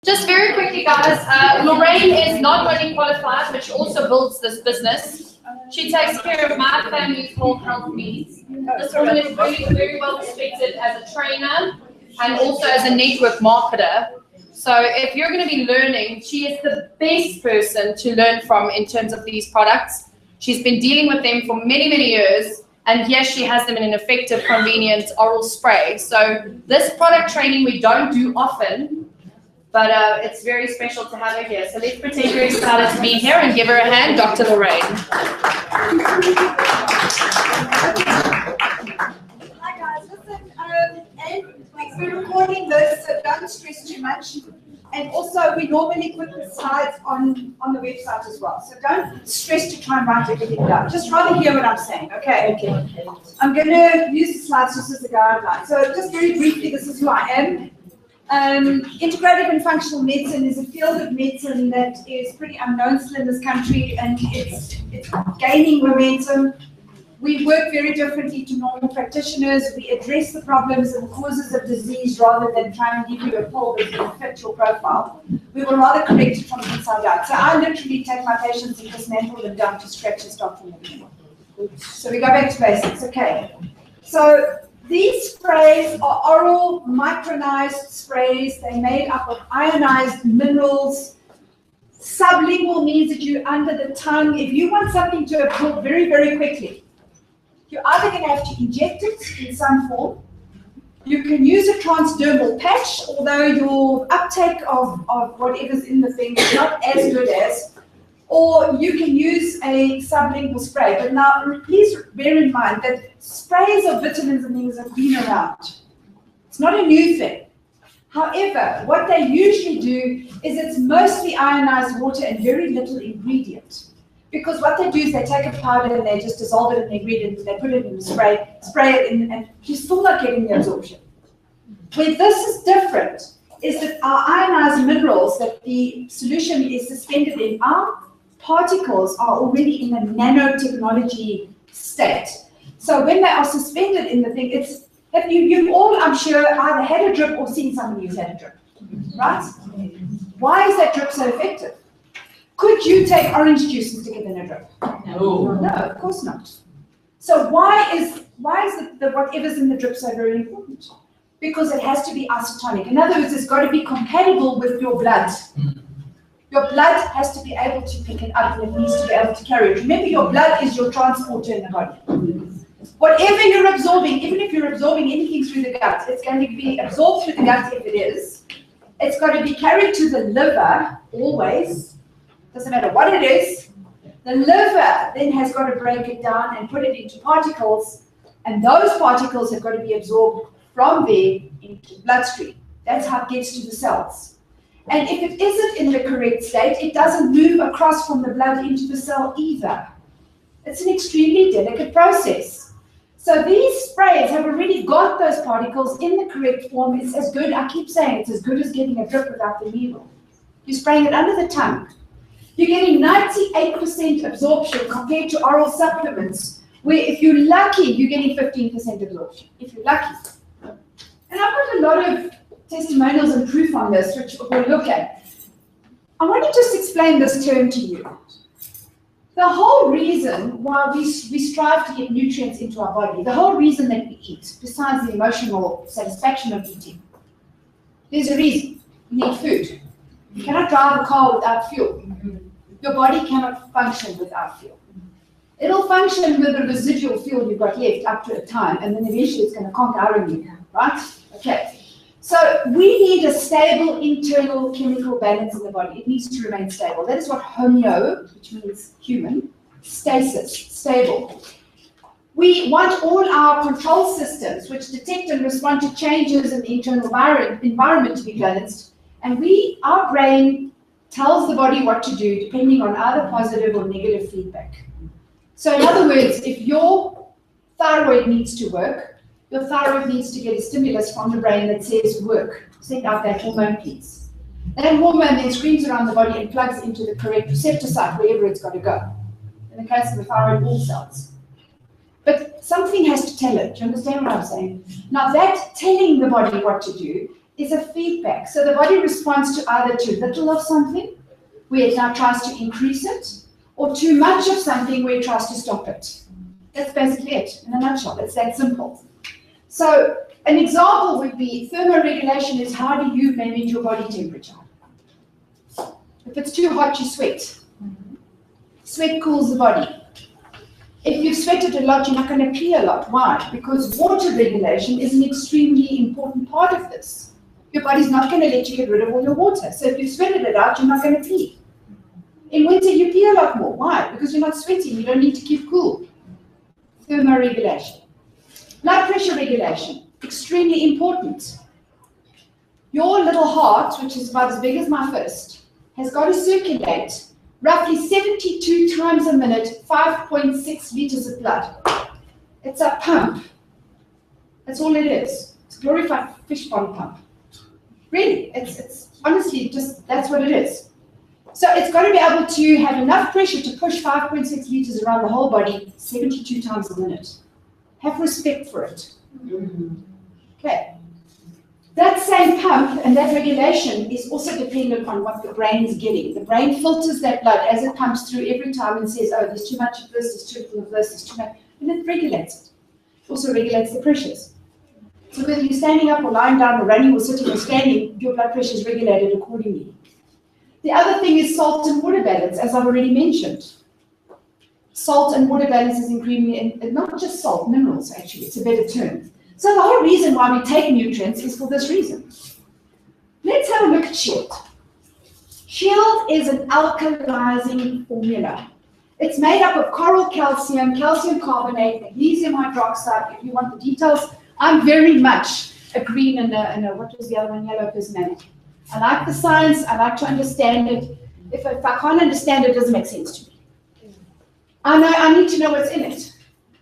Just very quickly, guys, Lorraine is not only qualified, but she also builds this business. She takes care of my family's whole health needs. This woman is really very well respected as a trainer and also as a network marketer. So if you're going to be learning, she is the best person to learn from in terms of these products. She's been dealing with them for many, many years. And yes, she has them in an effective, convenient oral spray. So this product training we don't do often, but it's very special to have her here. So let's pretend we're excited to be here and give her a hand, Dr. Lorraine. Hi guys, listen, and we're recording this, so don't stress too much. And also, we normally put the slides on the website as well. So don't stress to try and write everything down. Just rather hear what I'm saying, okay? Okay. I'm going to use the slides just as a guideline. So just very briefly, this is who I am. Integrative and functional medicine is a field of medicine that is pretty unknown still in this country, and it's gaining momentum. We work very differently to normal practitioners. We address the problems and the causes of disease rather than try and give you a pill that will fit your profile. We will rather correct it from the inside out. So I literally take my patients and dismantle them down to scratch and start from the beginning. So we go back to basics, okay. So these sprays are oral micronized sprays. They're made up of ionized minerals. Sublingual means that you're under the tongue. If you want something to absorb very, very quickly, you're either going to have to inject it in some form. You can use a transdermal patch, although your uptake of whatever's in the thing is not as good as, or you can use a sublingual spray. But now, please bear in mind that sprays of vitamins and things have been around. It's not a new thing. However, what they usually do is it's mostly ionized water and very little ingredient. Because what they do is they take a powder and they just dissolve it in the ingredient and they put it in the spray it in, and you're still not getting the absorption. Where this is different is that our ionized minerals that the solution is suspended in, our particles are already in a nanotechnology state. So when they are suspended in the thing, it's, you've all, I'm sure, either had a drip or seen somebody who's had a drip, right? Why is that drip so effective? Could you take orange juice and stick it in a drip? No. No, of course not. So why is the whatever's in the drip so very important? Because it has to be isotonic. In other words, it's got to be compatible with your blood. Your blood has to be able to pick it up, and it needs to be able to carry it. Remember, your blood is your transporter in the body. Whatever you're absorbing, even if you're absorbing anything through the gut, it's going to be absorbed through the gut if it is. It's got to be carried to the liver always. Doesn't matter what it is. The liver then has got to break it down and put it into particles, and those particles have got to be absorbed from there into the bloodstream. That's how it gets to the cells. And if it isn't in the correct state, it doesn't move across from the blood into the cell either. It's an extremely delicate process. So these sprays have already got those particles in the correct form. It's as good, I keep saying, it's as good as getting a drip without the needle. You're spraying it under the tongue. You're getting 98% absorption compared to oral supplements, where if you're lucky, you're getting 15% absorption, if you're lucky. And I've got a lot of testimonials and proof on this, which we'll look at. I want to just explain this term to you. The whole reason why we strive to get nutrients into our body, the whole reason that we eat, besides the emotional satisfaction of eating, there's a reason. We need food. You cannot drive a car without fuel. Your body cannot function without fuel. It'll function with the residual fuel you've got left up to a time, and then eventually it's going to conk out of you, right? Okay. So we need a stable internal chemical balance in the body. It needs to remain stable. That is what homeo, which means human, stasis, stable. We want all our control systems, which detect and respond to changes in the internal environment, to be balanced. And our brain tells the body what to do depending on either positive or negative feedback. So in other words, if your thyroid needs to work, your thyroid needs to get a stimulus from the brain that says, work, send out that hormone, please. That hormone then screams around the body and plugs into the correct receptor site wherever it's got to go. In the case of the thyroid wall cells. But something has to tell it. Do you understand what I'm saying? Now that telling the body what to do is a feedback. So the body responds to either too little of something, where it now tries to increase it, or too much of something where it tries to stop it. That's basically it, in a nutshell. It's that simple. So an example would be thermoregulation is how do you manage your body temperature? If it's too hot, you sweat. Sweat cools the body. If you've sweated a lot, you're not going to pee a lot. Why? Because water regulation is an extremely important part of this. Your body's not going to let you get rid of all your water. So if you've sweated it out, you're not going to pee. In winter, you pee a lot more. Why? Because you're not sweating. You don't need to keep cool. Thermoregulation. Blood pressure regulation. Extremely important. Your little heart, which is about as big as my fist, has got to circulate roughly 72 times a minute, 5.6 liters of blood. It's a pump. That's all it is. It's a glorified fish pond pump. Really, it's honestly just, that's what it is. So it's got to be able to have enough pressure to push 5.6 liters around the whole body 72 times a minute. Have respect for it. Okay. That same pump and that regulation is also dependent on what the brain is getting. The brain filters that blood as it comes through every time and says, oh, there's too much of this, there's too little of this, there's too much, and it regulates it. It also regulates the pressures. So whether you're standing up or lying down or running or sitting or standing, your blood pressure is regulated accordingly. The other thing is salt and water balance, as I've already mentioned. Salt and water balance is increasing, and not just salt, minerals actually, it's a better term. So the whole reason why we take nutrients is for this reason. Let's have a look at Shield. Shield is an alkalizing formula. It's made up of coral calcium, calcium carbonate, magnesium hydroxide. If you want the details, I'm very much a green and a what was the other one, yellow personality. I like the science, I like to understand it. If I can't understand it, it doesn't make sense to me. I need to know what's in it.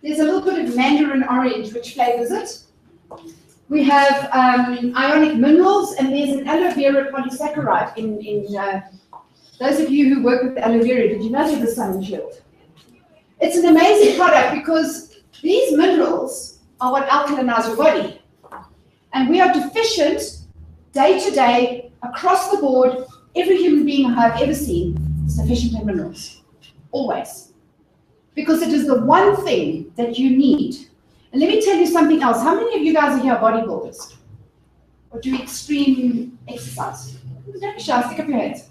There's a little bit of mandarin orange, which flavors it. We have ionic minerals, and there's an aloe vera polysaccharide in those of you who work with aloe vera, did you know there's some in Shield? It's an amazing product because these minerals are what alkalinize your body. And we are deficient day to day, across the board. Every human being I've ever seen is deficient in minerals, always. Because it is the one thing that you need. And let me tell you something else. How many of you guys are here bodybuilders? Or do extreme exercise? Don't be shy, stick up your hands.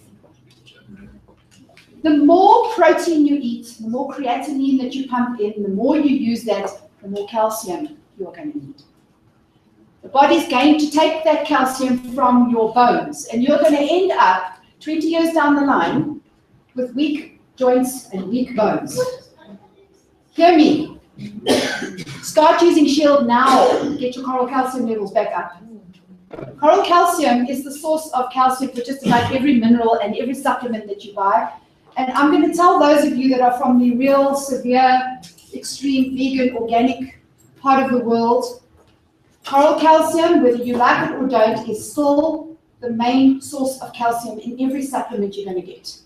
The more protein you eat, the more creatinine that you pump in, the more you use that, the more calcium you are going to need. The body's going to take that calcium from your bones, and you're going to end up 20 years down the line with weak joints and weak bones. Hear me. Start using Shield now. Get your coral calcium levels back up. Coral calcium is the source of calcium for just about every mineral and every supplement that you buy. And I'm going to tell those of you that are from the real, severe, extreme, vegan, organic part of the world, coral calcium, whether you like it or don't, is still the main source of calcium in every supplement you're going to get.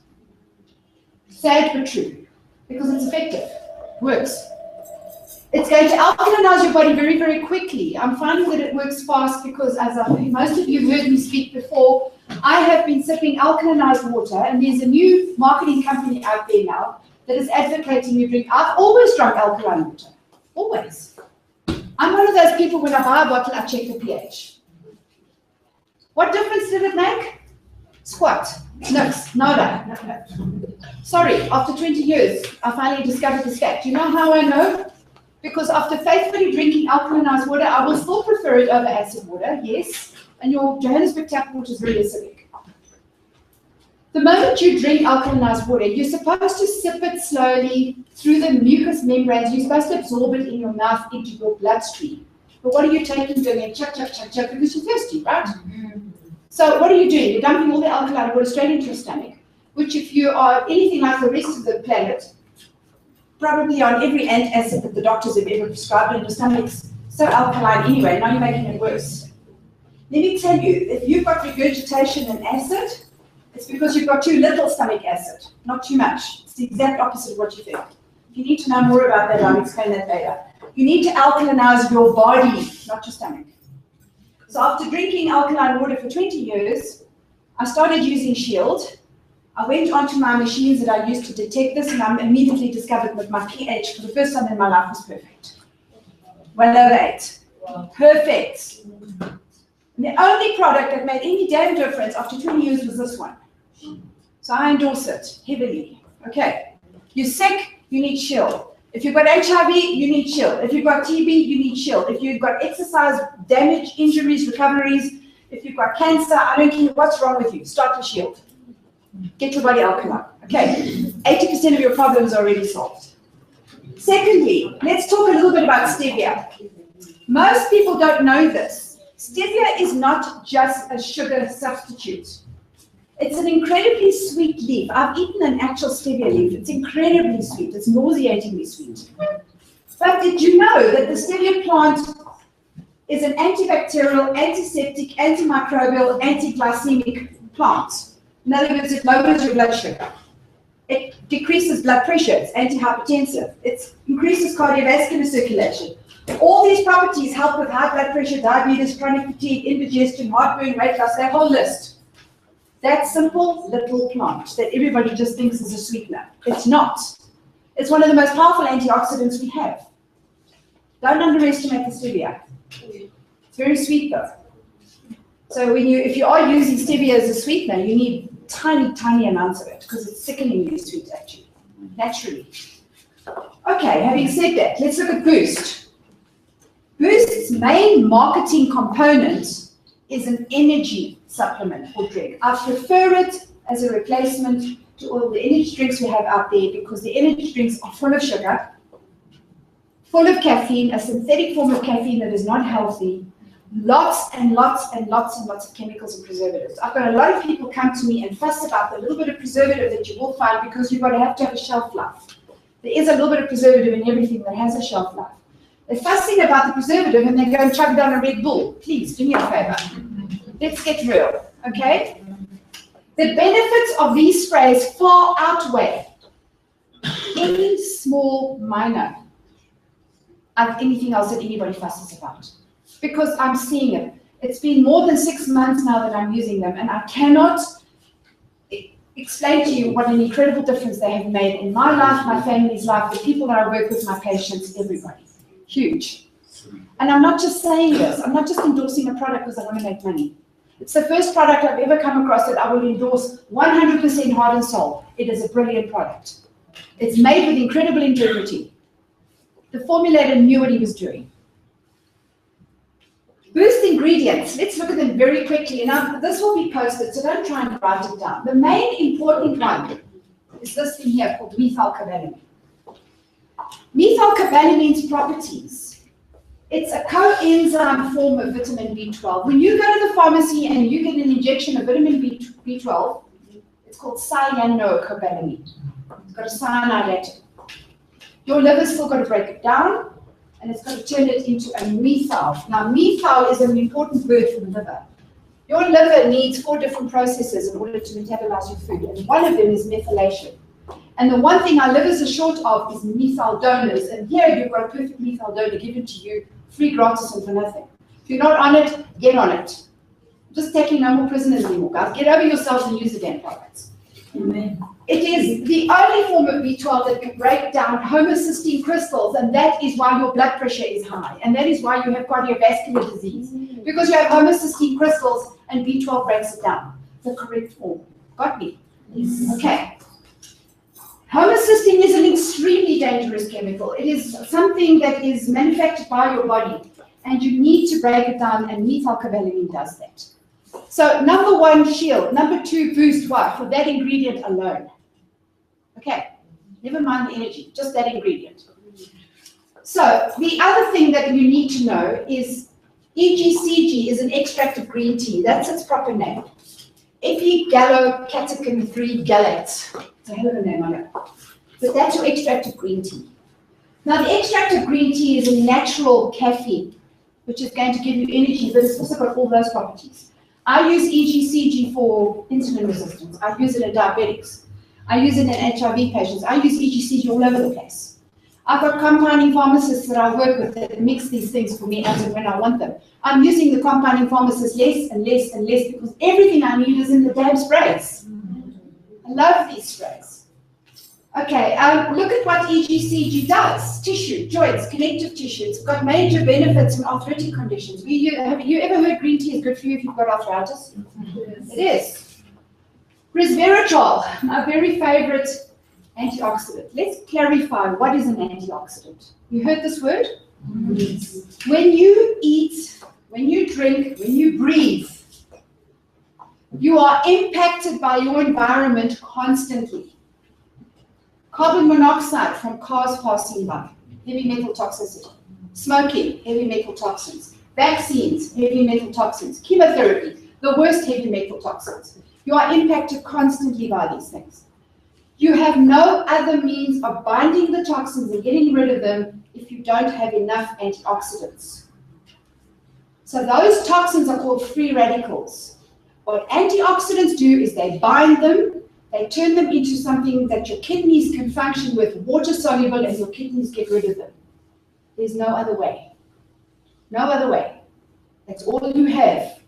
Sad but true, because it's effective, works. It's going to alkalinize your body very, very quickly. I'm finding that it works fast because, as most of you have heard me speak before, I have been sipping alkalinized water, and there's a new marketing company out there now that is advocating you drink. I've always drunk alkaline water, always. I'm one of those people, when I buy a bottle, I check the pH. What difference did it make? Squat. Nix. Nada. Sorry, after 20 years, I finally discovered this fact. You know how I know? Because after faithfully drinking alkalinized water, I will still prefer it over acid water, yes. And your Johannesburg tap water is very acidic. The moment you drink alkalinized water, you're supposed to sip it slowly through the mucous membranes. You're supposed to absorb it in your mouth into your bloodstream. But what are you taking, doing it? Chug, chug, chug, chug, because you're thirsty, right? So what are you doing? You're dumping all the alkaline water straight into your stomach, which, if you are anything like the rest of the planet, probably on every antacid that the doctors have ever prescribed, and your stomach's so alkaline anyway, now you're making it worse. Let me tell you, if you've got regurgitation and acid, it's because you've got too little stomach acid, not too much. It's the exact opposite of what you think. If you need to know more about that, I'll explain that later. You need to alkalinize your body, not your stomach. So after drinking alkaline water for 20 years, I started using Shield. I went onto my machines that I used to detect this, and I immediately discovered that my pH for the first time in my life was perfect. Well over 8. Wow. Perfect. And the only product that made any damn difference after 20 years was this one. So I endorse it heavily. Okay. You're sick, you need Shield. If you've got HIV, you need Shield. If you've got TB, you need Shield. If you've got exercise damage, injuries, recoveries, if you've got cancer, I don't care what's wrong with you, start with Shield. Get your body alkaline. Okay, 80% of your problems are already solved. Secondly, let's talk a little bit about stevia. Most people don't know this. Stevia is not just a sugar substitute. It's an incredibly sweet leaf. I've eaten an actual stevia leaf. It's incredibly sweet. It's nauseatingly sweet. But did you know that the stevia plant is an antibacterial, antiseptic, antimicrobial, anti-glycemic plant? In other words, it lowers your blood sugar. It decreases blood pressure. It's antihypertensive. It increases cardiovascular circulation. All these properties help with high blood pressure, diabetes, chronic fatigue, indigestion, heartburn, weight loss, that whole list. That simple little plant that everybody just thinks is a sweetener. It's not. It's one of the most powerful antioxidants we have. Don't underestimate the stevia. It's very sweet though. So if you are using stevia as a sweetener, you need tiny, tiny amounts of it because it's sickeningly sweet actually, naturally. Okay, having said that, let's look at Boost. Boost's main marketing component is an energy supplement or drink. I prefer it as a replacement to all the energy drinks we have out there because the energy drinks are full of sugar, full of caffeine, a synthetic form of caffeine that is not healthy, lots and lots and lots and lots of chemicals and preservatives. I've got a lot of people come to me and fuss about the little bit of preservative that you will find because you've got to have a shelf life. There is a little bit of preservative in everything that has a shelf life. They're fussing about the preservative and they go and chug down a Red Bull. Please, do me a favor. Let's get real, okay? The benefits of these sprays far outweigh any small, minor of anything else that anybody fusses about. Because I'm seeing it. It's been more than 6 months now that I'm using them, and I cannot explain to you what an incredible difference they have made in my life, my family's life, the people that I work with, my patients, everybody. Huge. And I'm not just saying this. I'm not just endorsing a product because I want to make money. It's the first product I've ever come across that I will endorse 100% heart and soul. It is a brilliant product. It's made with incredible integrity. The formulator knew what he was doing. Boost ingredients. Let's look at them very quickly. Now, this will be posted, so don't try and write it down. The main important one is this thing here called methylcobalamin. Methylcobalamine's properties. It's a coenzyme form of vitamin B12. When you go to the pharmacy and you get an injection of vitamin B12, it's called cyanocobalamin. It's got a cyanide atom. Your liver's still got to break it down, and it's got to turn it into a methyl. Now, methyl is an important word for the liver. Your liver needs 4 different processes in order to metabolize your food, and one of them is methylation. And the one thing our livers are short of is methyl donors, and here you've got a perfect methyl donor given to you, free, gratis, and for nothing. If you're not on it, get on it. Just taking no more prisoners anymore, guys. Get over yourselves and use the damn products. Amen. It is the only form of B12 that can break down homocysteine crystals, and that is why your blood pressure is high, and that is why you have cardiovascular disease, because you have homocysteine crystals and B12 breaks it down. The correct form. Got me? Yes. Okay. Homocysteine is an extremely dangerous chemical. It is something that is manufactured by your body, and you need to break it down, and methylcobalamin does that. So, number 1, Shield. Number 2, Boost. Why? For that ingredient alone. Okay, never mind the energy, just that ingredient. So, the other thing that you need to know is EGCG is an extract of green tea. That's its proper name. Epigallocatechin 3 gallate. It's a hell of a name, I know. But that's your extract of green tea. Now, the extract of green tea is a natural caffeine, which is going to give you energy, but it's also got all those properties. I use EGCG for insulin resistance. I use it in diabetics. I use it in HIV patients. I use EGCG all over the place. I've got compounding pharmacists that I work with that mix these things for me as and when I want them. I'm using the compounding pharmacist less and less and less because everything I need is in the damn sprays. I love these sprays. Okay, look at what EGCG does. Tissue, joints, connective tissue. It's got major benefits in arthritic conditions. Have you ever heard green tea is good for you if you've got arthritis? Yes. It is. Resveratrol, my very favorite antioxidant. Let's clarify what is an antioxidant. You heard this word? Yes. When you eat, when you drink, when you breathe, you are impacted by your environment constantly. Carbon monoxide from cars passing by, heavy metal toxicity. Smoking, heavy metal toxins. Vaccines, heavy metal toxins. Chemotherapy, the worst heavy metal toxins. You are impacted constantly by these things. You have no other means of binding the toxins and getting rid of them if you don't have enough antioxidants. So those toxins are called free radicals. What antioxidants do is they bind them, they turn them into something that your kidneys can function with, water soluble, and your kidneys get rid of them. There's no other way. No other way. That's all you have.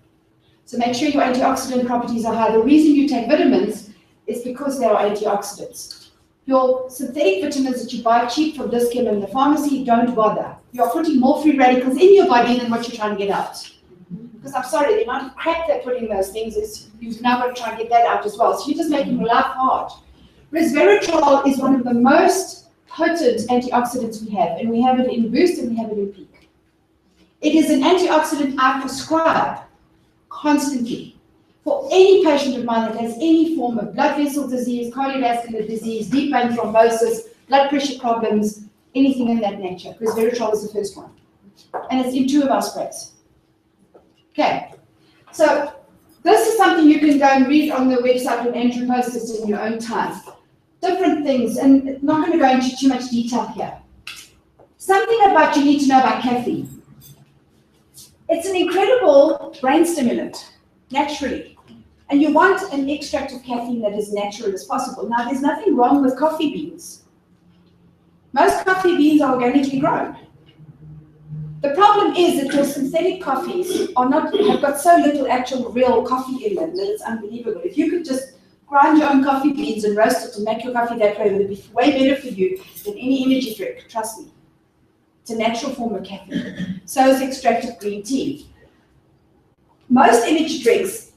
So make sure your antioxidant properties are high. The reason you take vitamins is because they are antioxidants. Your synthetic vitamins that you buy cheap from Discount in the pharmacy, don't bother. You're putting more free radicals in your body than what you're trying to get out. Because I'm sorry, the amount of crap they're putting in those things is you've now got to try and get that out as well. So you're just making your life hard. Resveratrol is one of the most potent antioxidants we have, and we have it in Boost and we have it in Peak. It is an antioxidant I prescribe constantly for any patient of mine that has any form of blood vessel disease, cardiovascular disease, deep vein thrombosis, blood pressure problems, anything in that nature. Resveratrol is the first one. And it's in 2 of our sprays. Okay, so this is something you can go and read on the website when Andrew posts this in your own time. Different things, and I'm not going to go into too much detail here. Something about you need to know about caffeine. It's an incredible brain stimulant, naturally. And you want an extract of caffeine that is natural as possible. Now, there's nothing wrong with coffee beans. Most coffee beans are organically grown. The problem is that your synthetic coffees have got so little actual real coffee in them that it's unbelievable. If you could just grind your own coffee beans and roast it and make your coffee that way, it would be way better for you than any energy drink, trust me. It's a natural form of caffeine. So is extracted green tea. Most energy drinks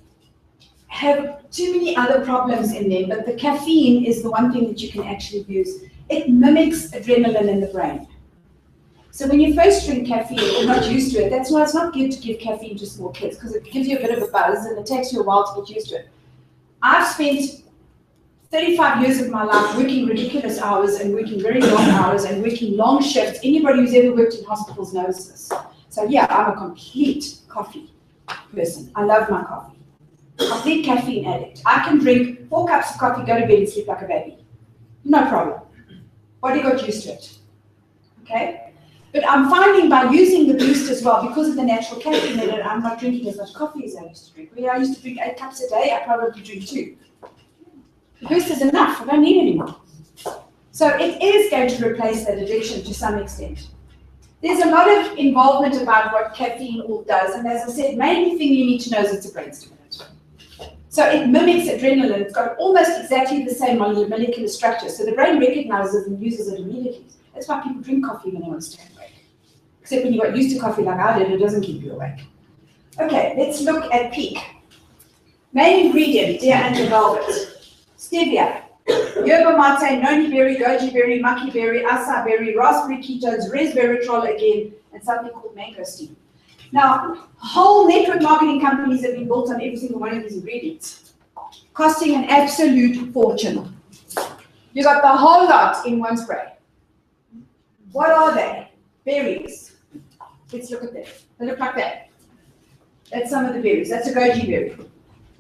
have too many other problems in them, but the caffeine is the one thing that you can actually use. It mimics adrenaline in the brain. So when you first drink caffeine, you're not used to it. That's why it's not good to give caffeine to small kids, because it gives you a bit of a buzz and it takes you a while to get used to it. I've spent 35 years of my life working ridiculous hours and working very long hours and working long shifts. Anybody who's ever worked in hospitals knows this. So yeah, I'm a complete coffee person. I love my coffee. Complete caffeine addict. I can drink 4 cups of coffee, go to bed and sleep like a baby. No problem. Body got used to it. Okay? But I'm finding by using the Boost as well, because of the natural caffeine in it, I'm not drinking as much coffee as I used to drink. Where I used to drink 8 cups a day, I probably drink 2. The Boost is enough, I don't need any more. So it is going to replace that addiction to some extent. There's a lot of involvement about what caffeine all does, and as I said, main thing you need to know is it's a brain stimulant. So it mimics adrenaline. It's got almost exactly the same molecular structure, so the brain recognizes and uses it immediately. That's why people drink coffee when they want to stay awake. Except when you got used to coffee like I did, it doesn't keep you awake. Okay, let's look at Peak. Main ingredient, deer and velvet. Stevia, yerba mate, noni berry, goji berry, maki berry, acai berry, raspberry ketones, resveratrol again, and something called mangosteen. Now, whole network marketing companies have been built on every single one of these ingredients, costing an absolute fortune. You got the whole lot in one spray. What are they? Berries. Let's look at them. They look like that. That's some of the berries. That's a goji berry.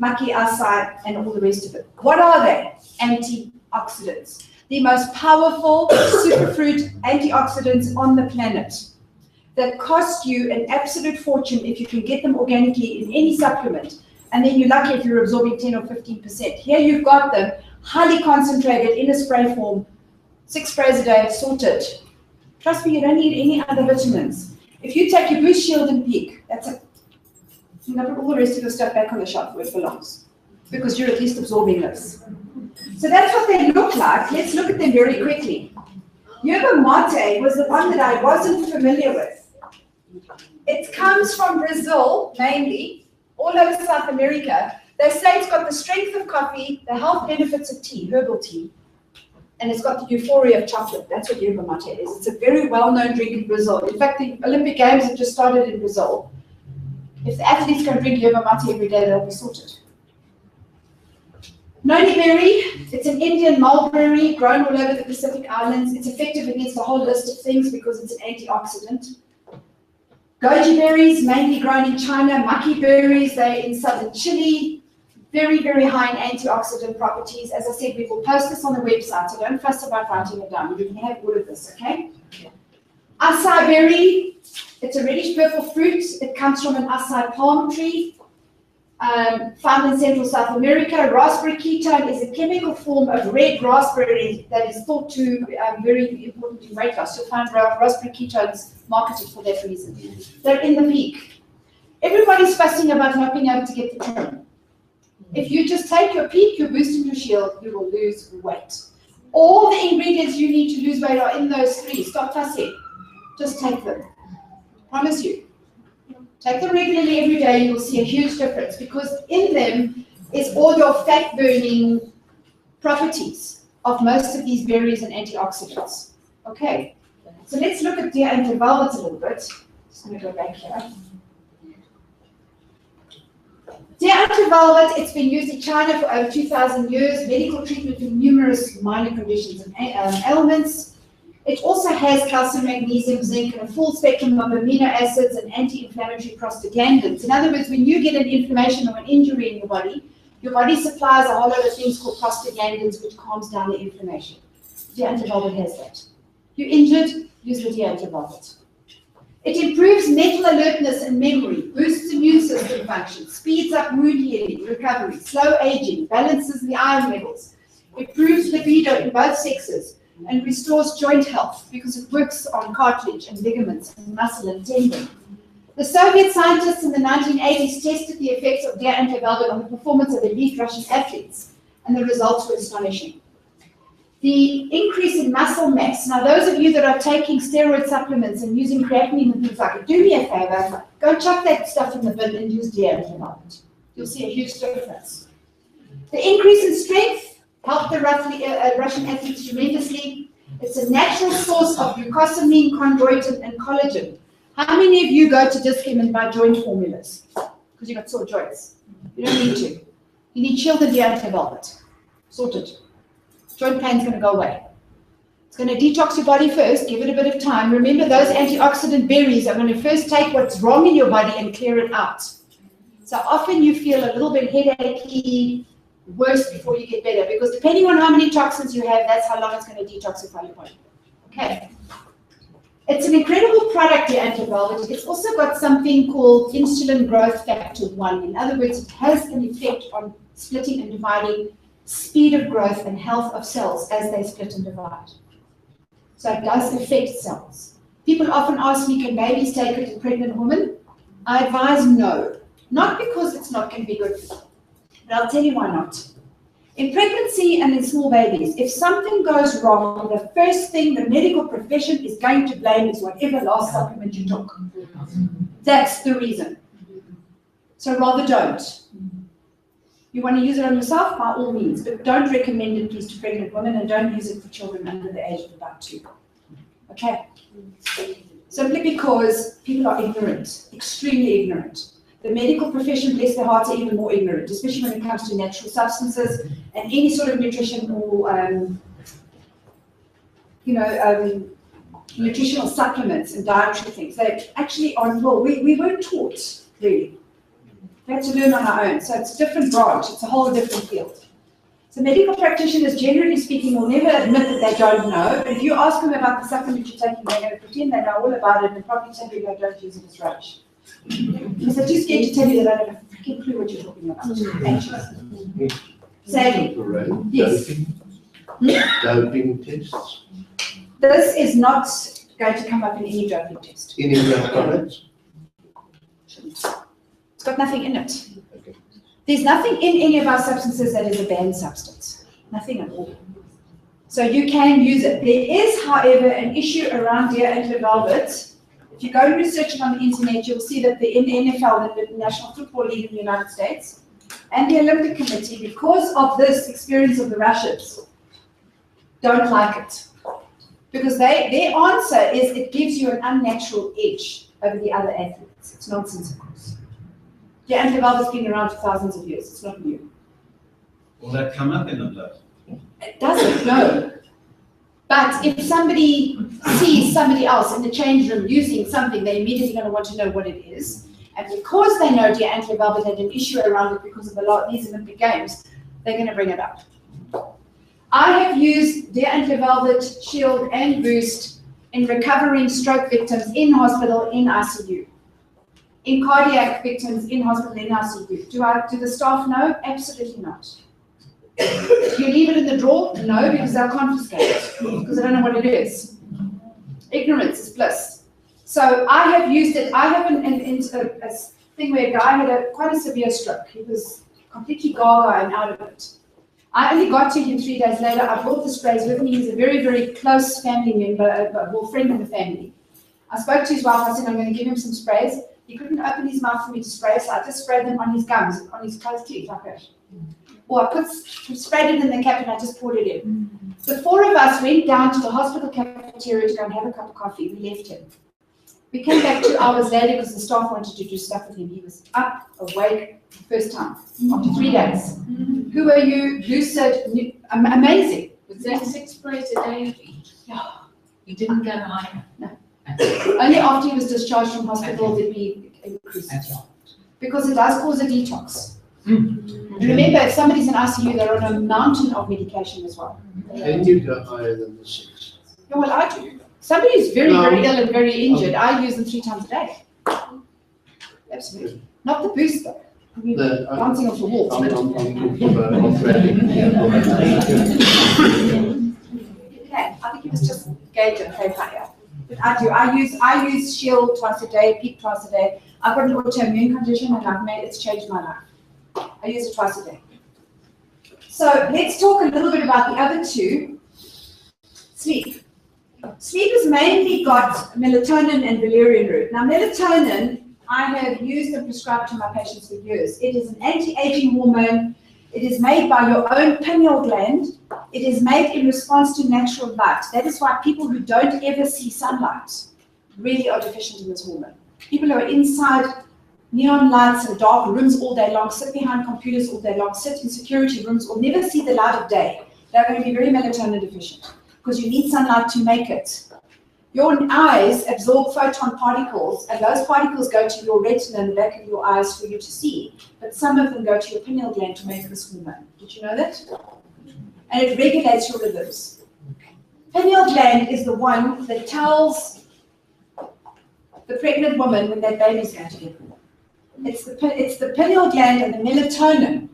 Maki, acai, and all the rest of it. What are they? Antioxidants. The most powerful superfruit antioxidants on the planet that cost you an absolute fortune if you can get them organically in any supplement. And then you're lucky if you're absorbing 10 or 15%. Here you've got them highly concentrated in a spray form, 6 sprays a day, sorted. Trust me, you don't need any other vitamins. If you take your Boost Shield and Peak, that's it. You can put all the rest of your stuff back on the shelf where it belongs, because you're at least absorbing this. So that's what they look like. Let's look at them very quickly. Yerba mate was the one that I wasn't familiar with. It comes from Brazil, mainly, all over South America. They say it's got the strength of coffee, the health benefits of tea, herbal tea, and it's got the euphoria of chocolate. That's what yerba mate is. It's a very well-known drink in Brazil. In fact, the Olympic Games have just started in Brazil. If the athletes can drink yerba mate every day, they'll be sorted. Noni berry, it's an Indian mulberry grown all over the Pacific Islands. It's effective against a whole list of things because it's an antioxidant. Goji berries, mainly grown in China. Maki berries, they're in southern Chile. Very, very high in antioxidant properties. As I said, we will post this on the website, so don't fuss about writing it down. You can have all of this, okay? Acai berry, it's a reddish purple fruit. It comes from an acai palm tree. Found in Central South America. Raspberry ketone is a chemical form of red raspberry that is thought to be very important in weight loss. You'll find raspberry ketones marketed for that reason. They're in the peak. Everybody's fussing about not being able to get the trim. If you just take your peak, your boost, and your shield, you will lose weight. All the ingredients you need to lose weight are in those three. Stop fussing. Just take them. Promise you. Take them regularly every day, you will see a huge difference because in them is all your fat-burning properties of most of these berries and antioxidants. Okay, so let's look at deer antivelvet a little bit. Just going to go back here. Deer antivelvet, it's been used in China for over 2,000 years, medical treatment for numerous minor conditions and ailments. It also has calcium, magnesium, zinc, and a full spectrum of amino acids and anti-inflammatory prostaglandins. In other words, when you get an inflammation or an injury in your body supplies a whole lot of things called prostaglandins, which calms down the inflammation. Deer antivelvet has that. You're injured, use the deer antivelvet. It improves mental alertness and memory, boosts immune system function, speeds up wound healing, recovery, slow aging, balances the iron levels, improves libido in both sexes, and restores joint health because it works on cartilage and ligaments and muscle and tendon. The Soviet scientists in the 1980s tested the effects of deer antivelvet on the performance of elite Russian athletes, and the results were astonishing. The increase in muscle mass. Now, those of you that are taking steroid supplements and using creatinine and things like it, do me a favor, go chuck that stuff in the bin and use deer antivelvet. You'll see a huge difference. The increase in strength helped the Russian athletes tremendously. It's a natural source of glucosamine, chondroitin, and collagen. How many of you go to Dis-Chem and buy joint formulas? Because you've got sore joints. You don't need to. You need Shield and deer antivelvet. Sorted. Joint pain's going to go away. It's going to detox your body first, give it a bit of time. Remember, those antioxidant berries are going to first take what's wrong in your body and clear it out. So often you feel a little bit headachy, worse before you get better, because depending on how many toxins you have, that's how long it's going to detoxify your body. Okay. It's an incredible product, the antivelvet. It's also got something called insulin growth factor 1. In other words, it has an effect on splitting and dividing, speed of growth and health of cells as they split and divide. So it does affect cells. People often ask me, can babies take it in pregnant women? I advise no. Not because it's not going to be good for them. But I'll tell you why not. In pregnancy and in small babies, if something goes wrong, the first thing the medical profession is going to blame is whatever last supplement you took. That's the reason. So rather don't. You want to use it on yourself, by all means, but don't recommend it, please, to pregnant women, and don't use it for children under the age of about 2. Okay? Simply because people are ignorant, extremely ignorant. The medical profession, bless their hearts, are even more ignorant, especially when it comes to natural substances and any sort of nutrition or, nutritional supplements and dietary things. They actually aren't, well, we weren't taught, really. We had to learn on our own. So it's a different branch. It's a whole different field. So medical practitioners, generally speaking, will never admit that they don't know. But if you ask them about the supplement you're taking, they're going to pretend they know all about it and probably tell you they don't use it as rubbish. Because they're too scared to tell you that I don't have a freaking clue what you're talking about. Actually. Sadly. Lorraine, yes. doping tests. This is not going to come up in any doping test. Any drug products? It's got nothing in it. Okay. There's nothing in any of our substances that is a banned substance. Nothing at all. So you can use it. There is, however, an issue around deer antler velvet. If you go and research it on the internet, you'll see that the NFL, the National Football League in the United States, and the Olympic Committee, because of this experience of the rushes, don't like it. Because their answer is it gives you an unnatural edge over the other athletes. It's nonsense, of course. The antler velvet's been around for thousands of years. It's not new. Will that come up in the blood? It doesn't, no. But if somebody sees somebody else in the change room using something, they're immediately going to want to know what it is. And because they know deer antler velvet had an issue around it because of these Olympic Games, they're going to bring it up. I have used deer antler velvet, shield, and boost in recovering stroke victims in hospital, in ICU. In cardiac victims in hospital, in ICU. Do the staff know? Absolutely not. Do you leave it in the drawer? No, because they'll confiscate it, because I don't know what it is. Ignorance is bliss. So I have used it. I have a thing where a guy had quite a severe stroke. He was completely gaga and out of it. I only got to him 3 days later. I brought the sprays with me. He's a very, very close family member, a friend of the family. I spoke to his wife. I said, I'm going to give him some sprays. He couldn't open his mouth for me to spray, so I just sprayed them on his gums, on his closed teeth, like that. Or I sprayed it in the cap and I just poured it in. The four of us went down to the hospital cafeteria to go and have a cup of coffee. We left him. We came back 2 hours later because the staff wanted to do stuff with him. He was up, awake, first time, after 3 days. Who are you? Lucid, amazing. Was that 6 sprays a day? Yeah. You didn't go higher? No. Only after he was discharged from hospital did we increase it. Because it does cause a detox. And remember, if somebody's in ICU, they're on a mountain of medication as well. And you go higher than the 6. Yeah, well, I do. Somebody who's very, very ill and very injured, I use them 3 times a day. Absolutely. Not the boost, though. I mean, dancing off the wall. I'm talking about off-rating. Okay, I think it was just gauge and play fire. But I use Shield twice a day, Peak twice a day. I've got an autoimmune condition and it's changed my life. I use it twice a day. So let's talk a little bit about the other two. Sleep. Sleep has mainly got melatonin and valerian root. Now melatonin, I have used and prescribed to my patients for years. It is an anti-aging hormone. It is made by your own pineal gland. It is made in response to natural light. That is why people who don't ever see sunlight really are deficient in this hormone. People who are inside neon lights and dark rooms all day long, sit behind computers all day long, sit in security rooms, or never see the light of day, they're going to be very melatonin deficient because you need sunlight to make it. Your eyes absorb photon particles, and those particles go to your retina in the back of your eyes for you to see, but some of them go to your pineal gland to make this hormone. Did you know that? And it regulates your rhythms. Pineal gland is the one that tells the pregnant woman when that baby's going to get born. It's the pineal gland and the melatonin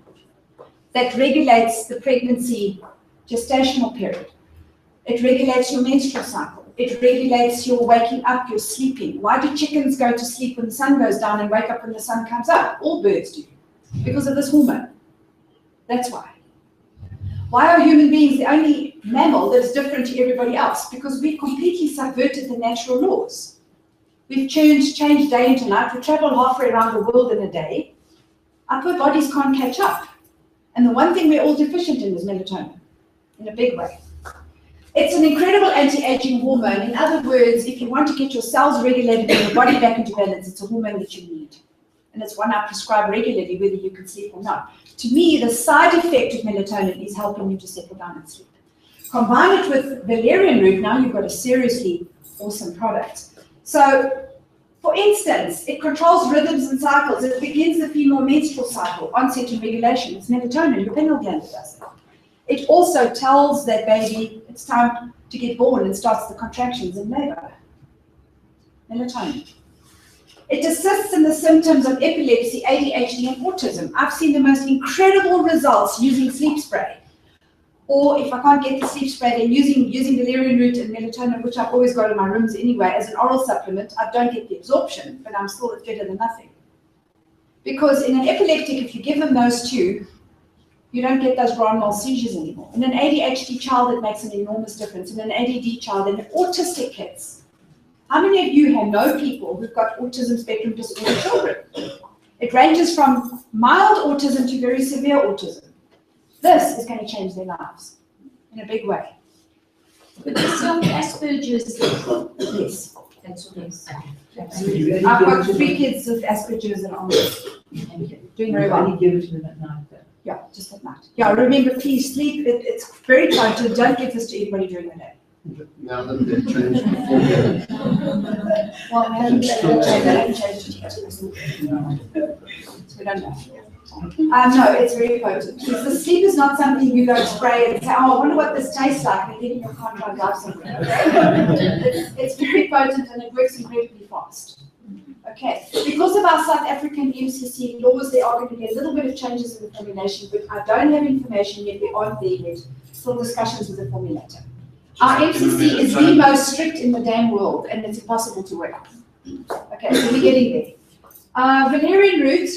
that regulates the pregnancy gestational period. It regulates your menstrual cycle. It regulates your waking up, your sleeping. Why do chickens go to sleep when the sun goes down and wake up when the sun comes up? All birds do. Because of this hormone. That's why. Why are human beings the only mammal that's different to everybody else? Because we've completely subverted the natural laws. We've changed day into night. We travel halfway around the world in a day. Our poor bodies can't catch up. And the one thing we're all deficient in is melatonin, in a big way. It's an incredible anti-aging hormone. In other words, if you want to get your cells regulated and your body back into balance, it's a hormone that you need. And it's one I prescribe regularly, whether you can sleep or not. To me, the side effect of melatonin is helping you to settle down and sleep. Combine it with valerian root, now you've got a seriously awesome product. So, for instance, it controls rhythms and cycles. It begins the female menstrual cycle, onset and regulation. It's melatonin, your pineal gland does that. It also tells that baby it's time to get born and starts the contractions in labor. Melatonin. It assists in the symptoms of epilepsy, ADHD, and autism. I've seen the most incredible results using sleep spray. Or if I can't get the sleep spray, then using valerian root and melatonin, which I've always got in my rooms anyway, as an oral supplement, I don't get the absorption, but I'm still better than nothing. Because in an epileptic, if you give them those two, you don't get those grand mal seizures anymore. In an ADHD child, it makes an enormous difference. In an ADD child, and in autistic kids. How many of you know people who've got autism spectrum disorder children? It ranges from mild autism to very severe autism. This is going to change their lives in a big way. But there's some Asperger's. Yes. That's what it is. I've got 3 kids with Asperger's and Alzheimer's. Doing very well. Only give it to them at night, though. Yeah, just at night. Yeah, remember, please sleep. It's very potent. Don't give this to anybody during the day. Now that they've changed the formula. Well, they haven't changed it yet. So we don't know. No, it's very potent. Because the sleep is not something you go spray and say, oh, I wonder what this tastes like, and then you can't try and drive somewhere. It's very potent and it works incredibly fast. Okay, because of our South African MCC laws, there are going to be a little bit of changes in the formulation, but I don't have information yet, we aren't there yet. Still discussions with the formulator. Our MCC is the most strict in the damn world, and it's impossible to work. Okay, so we're getting there. Valerian root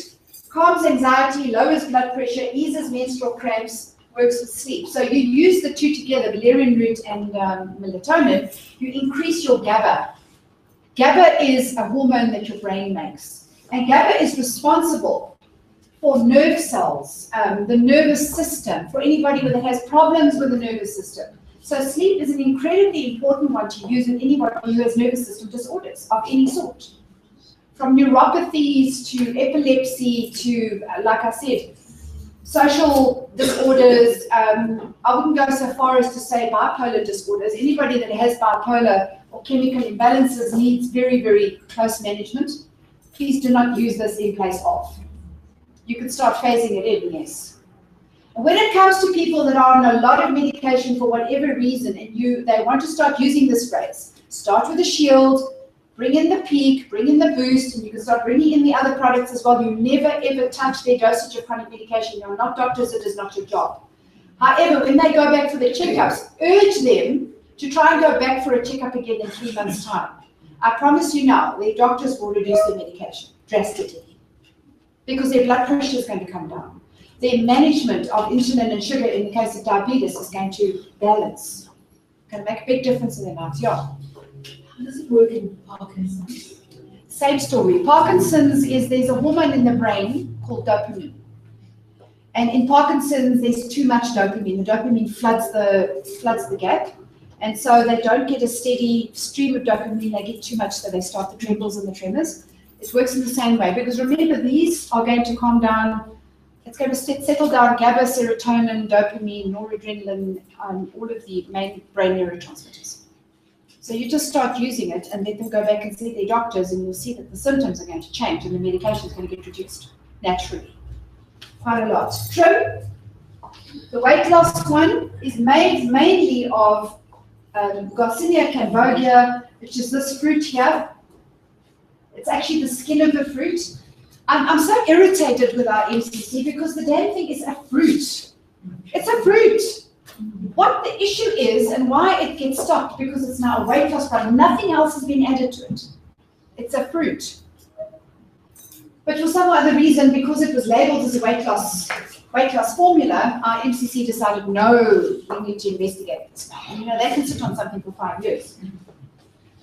calms anxiety, lowers blood pressure, eases menstrual cramps, works with sleep. So you use the two together, valerian root and melatonin, you increase your GABA. GABA is a hormone that your brain makes. And GABA is responsible for nerve cells, the nervous system, for anybody that has problems with the nervous system. So sleep is an incredibly important one to use in anybody who has nervous system disorders of any sort. From neuropathies to epilepsy to, like I said, social disorders. I wouldn't go so far as to say bipolar disorders. Anybody that has bipolar or chemical imbalances needs very, very close management. Please do not use this in place of. You can start phasing it in, yes. And when it comes to people that are on a lot of medication for whatever reason, and they want to start using this phrase, start with a shield, bring in the peak, bring in the boost, and you can start bringing in the other products as well. You never ever touch their dosage of chronic medication. You're not doctors, it is not your job. However, when they go back for their checkups, urge them to try and go back for a checkup again in 3 months' time. I promise you now, their doctors will reduce their medication drastically because their blood pressure is going to come down. Their management of insulin and sugar in the case of diabetes is going to balance. Going to make a big difference in their lives, yeah. How does it work in Parkinson's? Same story. Parkinson's there's a hormone in the brain called dopamine. And in Parkinson's, there's too much dopamine. The dopamine floods the gap. And so they don't get a steady stream of dopamine. They get too much, so they start the trembles and the tremors. It works in the same way. Because remember, these are going to calm down. It's going to settle down GABA, serotonin, dopamine, noradrenaline, all of the main brain neurotransmitters. So you just start using it and let them go back and see their doctors, and you'll see that the symptoms are going to change and the medication is going to get reduced naturally. Quite a lot. Trim, the weight loss one, is made mainly of Garcinia cambogia, which is this fruit here. It's actually the skin of the fruit. I'm so irritated with our MCC because the damn thing is a fruit. It's a fruit. What the issue is and why it gets stopped, because it's now a weight loss product. Nothing else has been added to it. It's a fruit. But for some other reason, because it was labeled as a weight loss formula, our MCC decided, no, we need to investigate this now. And, they can sit on something for 5 years.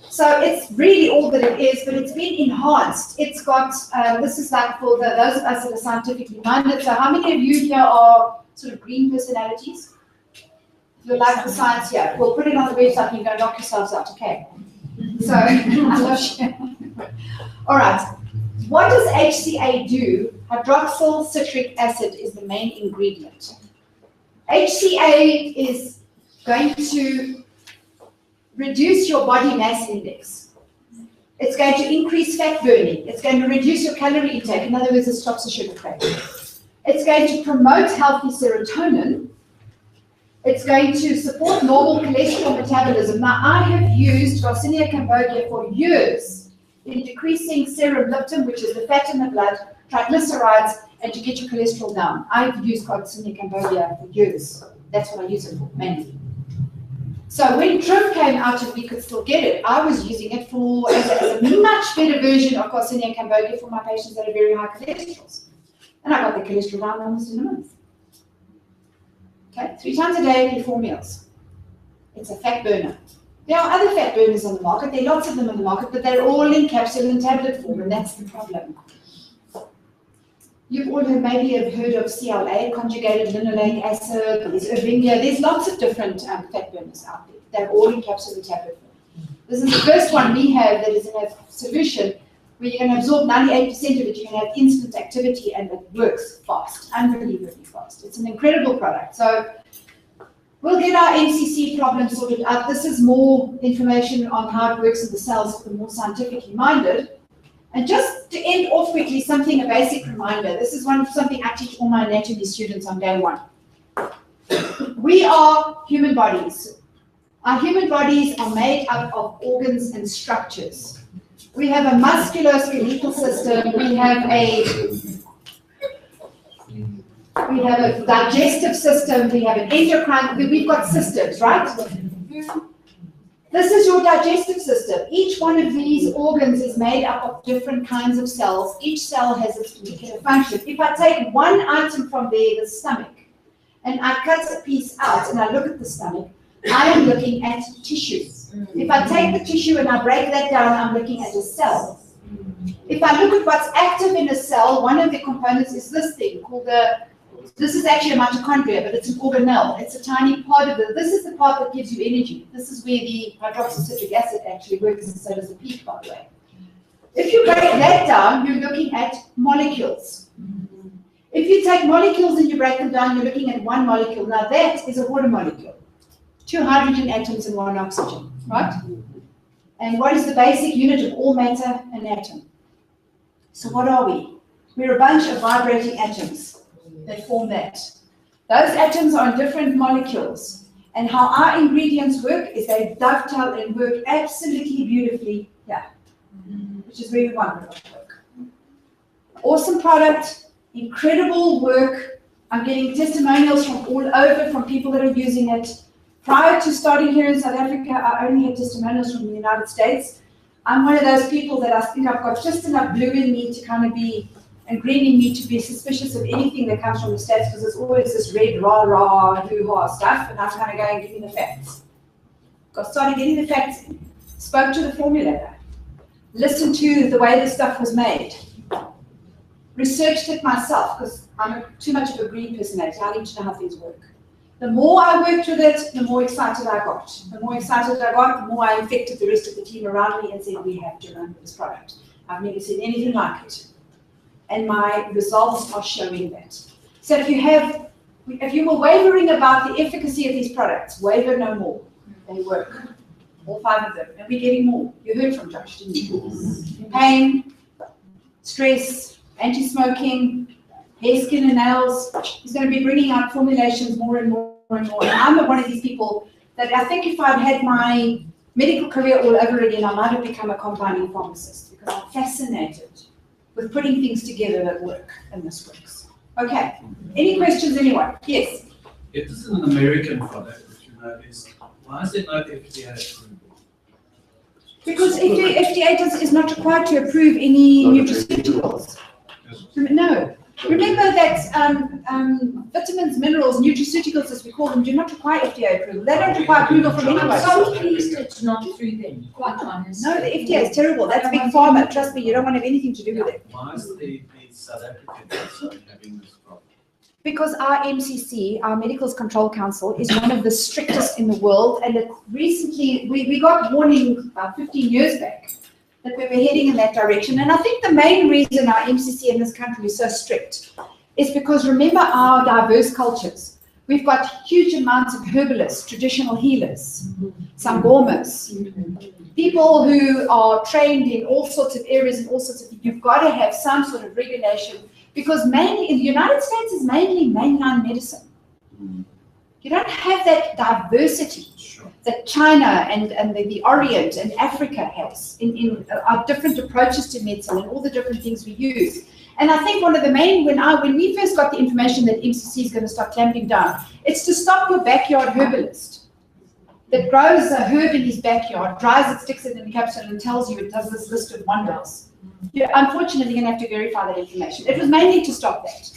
So it's really all that it is, but it's been enhanced. It's got, this is like for those of us that are scientifically minded. So how many of you here are sort of green personalities? If you like the science, yeah, we'll put it on the website and you go knock yourselves out, okay? So, I love sharing. All right, what does HCA do? Hydroxyl citric acid is the main ingredient. HCA is going to reduce your body mass index. It's going to increase fat burning. It's going to reduce your calorie intake. In other words, it stops the sugar craving. It's going to promote healthy serotonin. It's going to support normal cholesterol metabolism. Now, I have used Garcinia cambogia for years in decreasing serum leptin, which is the fat in the blood, triglycerides, and to get your cholesterol down. I've used Garcinia cambogia for years. That's what I use it for, mainly. So when trim came out and we could still get it, I was using it for as a much better version of Garcinia and Cambodia for my patients that have very high cholesterol. And I got the cholesterol down almost in a month. Okay, 3 times a day before meals. It's a fat burner. There are other fat burners on the market. There are lots of them on the market, but they're all in capsule and tablet form, and that's the problem. You've all maybe have heard of CLA, conjugated linoleic acid, there's Ervinga, there's lots of different fat burners out there. They're all in capsule and tablet form. This is the first one we have that is in a solution where you can absorb 98% of it, you can have instant activity, and it works fast, unbelievably fast. It's an incredible product. So we'll get our MCC problem sorted out. This is more information on how it works in the cells for the more scientifically minded. And just to end off quickly, a basic reminder. This is something I teach all my anatomy students on day 1. We are human bodies. Our human bodies are made up of organs and structures. We have a musculoskeletal system. We have a digestive system. We have an endocrine. We've got systems, right? This is your digestive system. Each one of these organs is made up of different kinds of cells. Each cell has its particular function. If I take one item from there, the stomach, and I cut a piece out and I look at the stomach, I am looking at tissue. If I take the tissue and I break that down, I'm looking at a cell. If I look at what's active in a cell, one of the components is this thing called this is actually a mitochondria, but it's an organelle. It's a tiny part of it. This is the part that gives you energy. This is where the hydroxycitric acid actually works, and so does the peak, by the way. If you break that down, you're looking at molecules. If you take molecules and you break them down, you're looking at one molecule. Now that is a water molecule. 2 hydrogen atoms and 1 oxygen, right? And what is the basic unit of all matter? An atom. So what are we? We're a bunch of vibrating atoms that form that. Those atoms are in different molecules. And how our ingredients work is they dovetail and work absolutely beautifully here, which is where we want it to work. Awesome product, incredible work. I'm getting testimonials from all over from people that are using it. Prior to starting here in South Africa, I only had testimonials from the United States. I'm one of those people that I think I've got just enough blue in me to kind of be, and green in me to be suspicious of anything that comes from the States, because there's always this red, rah-rah, hoo-ha stuff, and I'm kind of going, give me the facts. Started getting the facts in. Spoke to the formulator. Listened to the way this stuff was made. Researched it myself, because I'm too much of a green personality. I need to know how things work. The more I worked with it, the more excited I got. The more excited I got, the more I infected the rest of the team around me and said, we have to run with this product. I've never seen anything like it. And my results are showing that. So if you were wavering about the efficacy of these products, waver no more. They work. All 5 of them. And we're getting more. You heard from Josh, didn't you? Pain, stress, anti-smoking, hair, skin, and nails. He's going to be bringing out formulations more and more and more. And I'm one of these people that I think if I'd had my medical career all over again, I might have become a compounding pharmacist, because I'm fascinated with putting things together that work, and this works. Okay. Any questions, anyone? Yes? If this is an American product, which you know is, why is it not FDA approved? Because FDA is not required to approve any nutraceuticals. No. Remember that vitamins, minerals, nutraceuticals, as we call them, do not require FDA approval. They don't require approval from anyone. I'm so pleased it's not through them, quite honest. No, the FDA is terrible. That's big pharma. Trust me, you don't want to have anything to do with it. Why is the South African also having this problem? Because our MCC, our Medicals Control Council, is one of the strictest in the world. And recently, we got warning about 15 years back that we were heading in that direction. And I think the main reason our MCC in this country is so strict is because, remember, our diverse cultures. We've got huge amounts of herbalists, traditional healers, sangomas, people who are trained in all sorts of areas and all sorts of things. You've got to have some sort of regulation, because mainly in the United States is mainly mainline medicine. You don't have that diversity that China and the Orient and Africa has in our different approaches to medicine and all the different things we use. And I think one of the main, when we first got the information that MCC is going to start clamping down, it's to stop your backyard herbalist that grows a herb in his backyard, dries it, sticks it in the capsule, and tells you it does this list of wonders. You're unfortunately going to have to verify that information. It was mainly to stop that.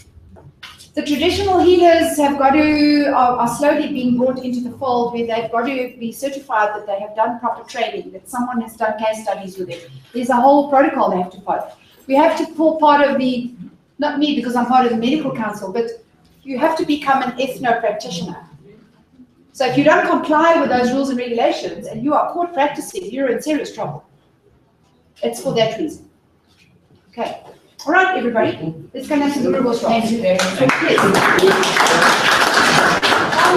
The traditional healers are slowly being brought into the fold, where they've got to be certified that they have done proper training, that someone has done case studies with it. There's a whole protocol they have to follow. We have to pull part of the, not me because I'm part of the medical council, but you have to become an ethno-practitioner. So if you don't comply with those rules and regulations and you are caught practicing, you're in serious trouble. It's for that reason. Okay. All right, everybody. Let's go and have some good rules. Thank you very much.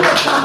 Yes.